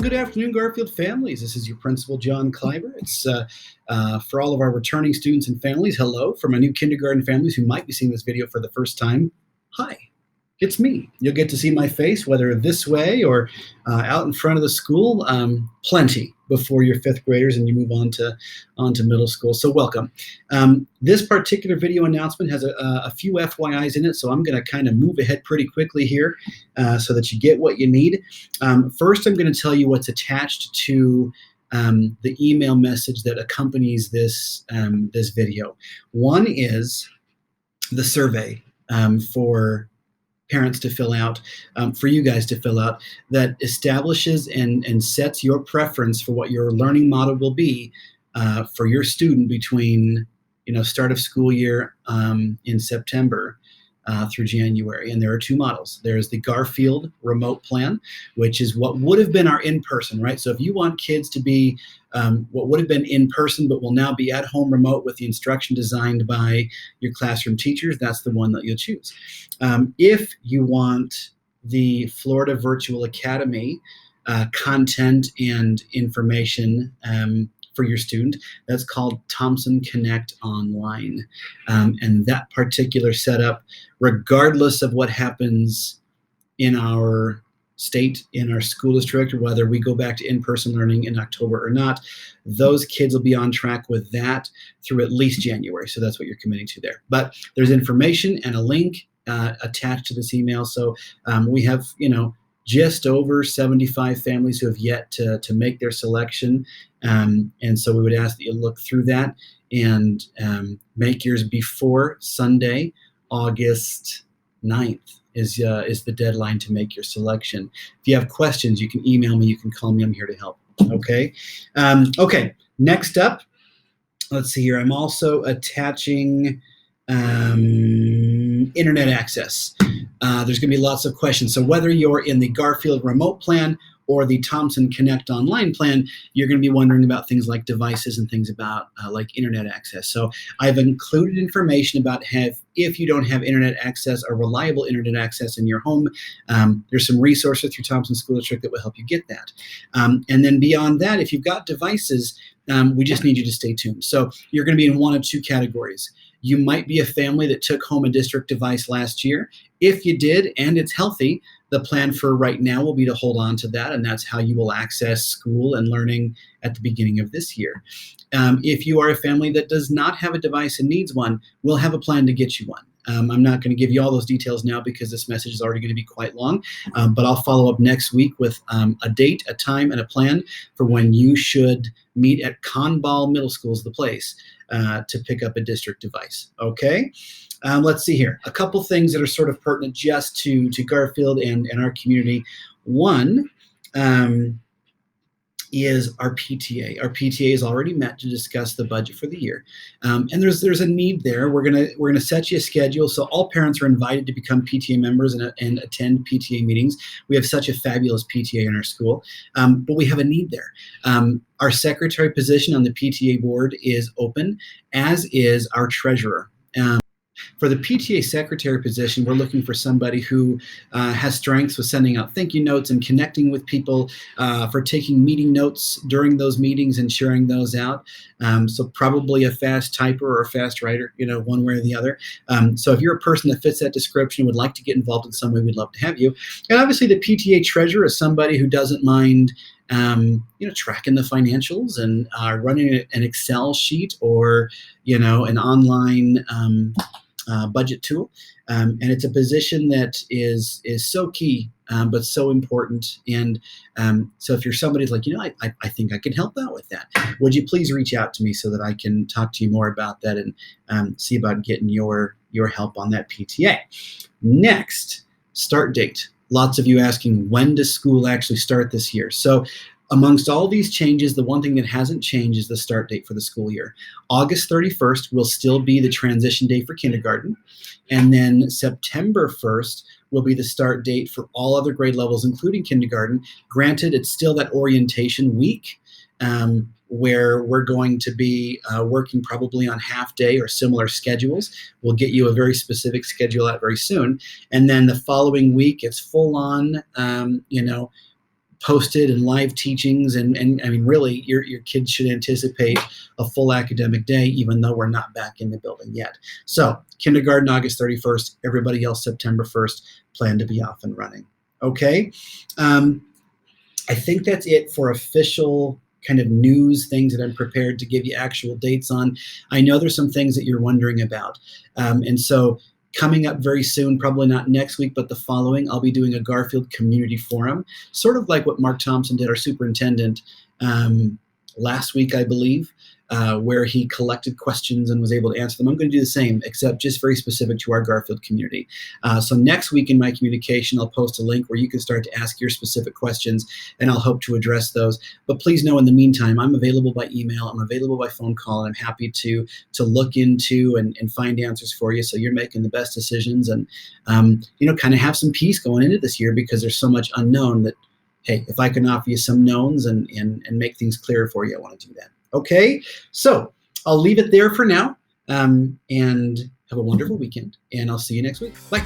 Good afternoon, Garfield families. This is your principal, John Kleiber. It's for all of our returning students and families. Hello. For my new kindergarten families who might be seeing this video for the first time, hi, it's me. You'll get to see my face, whether this way or out in front of the school, plenty before you're fifth graders and you move on to middle school. So welcome. This particular video announcement has a few FYIs in it, so I'm going to kind of move ahead pretty quickly here so that you get what you need. First, I'm going to tell you what's attached to the email message that accompanies this video. One is the survey for parents to fill out, for you guys to fill out, that establishes and sets your preference for what your learning model will be for your student between start of school year in September through January. And there are two models. There's the Garfield remote plan, which is what would have been our in-person, right? So if you want kids to be what would have been in person but will now be at home remote with the instruction designed by your classroom teachers, that's the one that you'll choose. If you want the Florida Virtual Academy content and information for your student, that's called Thompson Connect Online. And that particular setup, regardless of what happens in our state, in our school district, whether we go back to in-person learning in October or not, those kids will be on track with that through at least January. So that's what you're committing to there. But there's information and a link attached to this email. So we have, just over 75 families who have yet to make their selection. And so we would ask that you look through that and make yours before Sunday, August 9th. Is the deadline to make your selection. If you have questions, you can email me, you can call me, I'm here to help, okay? Okay, next up, let's see here. I'm also attaching internet access. There's gonna be lots of questions. So whether you're in the Garfield remote plan or the Thompson Connect Online plan, you're going to be wondering about things like devices and things about like internet access. So I've included information about if you don't have internet access or reliable internet access in your home, there's some resources through Thompson School District that will help you get that. And then beyond that, if you've got devices, we just need you to stay tuned. So you're going to be in one of two categories. You might be a family that took home a district device last year. If you did and it's healthy, the plan for right now will be to hold on to that, and that's how you will access school and learning at the beginning of this year. If you are a family that does not have a device and needs one, we'll have a plan to get you one. I'm not going to give you all those details now because this message is already going to be quite long, but I'll follow up next week with a date, a time, and a plan for when you should meet at Conball Middle School is the place to pick up a district device, okay? Let's see here. A couple things that are sort of pertinent just to Garfield and our community. One is our PTA. Our PTA is already met to discuss the budget for the year, and there's a need there. We're gonna set you a schedule, so all parents are invited to become PTA members and attend PTA meetings. We have such a fabulous PTA in our school, but we have a need there. Our secretary position on the PTA board is open, as is our treasurer. For the PTA secretary position, we're looking for somebody who has strengths with sending out thank you notes and connecting with people, for taking meeting notes during those meetings and sharing those out. So probably a fast typer or a fast writer, one way or the other. So if you're a person that fits that description, would like to get involved in some way, we'd love to have you. And obviously the PTA treasurer is somebody who doesn't mind tracking the financials and running an Excel sheet or, an online budget tool. And it's a position that is so key, but so important. And so if you're somebody who's like, I think I can help out with that, would you please reach out to me so that I can talk to you more about that and see about getting your help on that PTA. Next, start date. Lots of you asking, when does school actually start this year? So amongst all these changes, the one thing that hasn't changed is the start date for the school year. August 31st will still be the transition day for kindergarten. And then September 1st will be the start date for all other grade levels, including kindergarten. Granted, it's still that orientation week where we're going to be working probably on half day or similar schedules. We'll get you a very specific schedule out very soon. And then the following week, it's full on, posted and live teachings, and I mean, really, your kids should anticipate a full academic day, even though we're not back in the building yet. So kindergarten August 31st, everybody else September 1st, plan to be off and running. Okay, I think that's it for official kind of news, things that I'm prepared to give you actual dates on. I know there's some things that you're wondering about, and so coming up very soon, probably not next week, but the following, I'll be doing a Garfield Community Forum, sort of like what Mark Thompson did, our superintendent, last week, I believe, where he collected questions and was able to answer them. I'm going to do the same, except just very specific to our Garfield community. So next week in my communication, I'll post a link where you can start to ask your specific questions, and I'll hope to address those. But please know, in the meantime, I'm available by email, I'm available by phone call, and I'm happy to look into and find answers for you, so you're making the best decisions, and kind of have some peace going into this year, because there's so much unknown that, hey, if I can offer you some knowns and make things clearer for you, I want to do that. Okay, so I'll leave it there for now, and have a wonderful weekend, and I'll see you next week. Bye.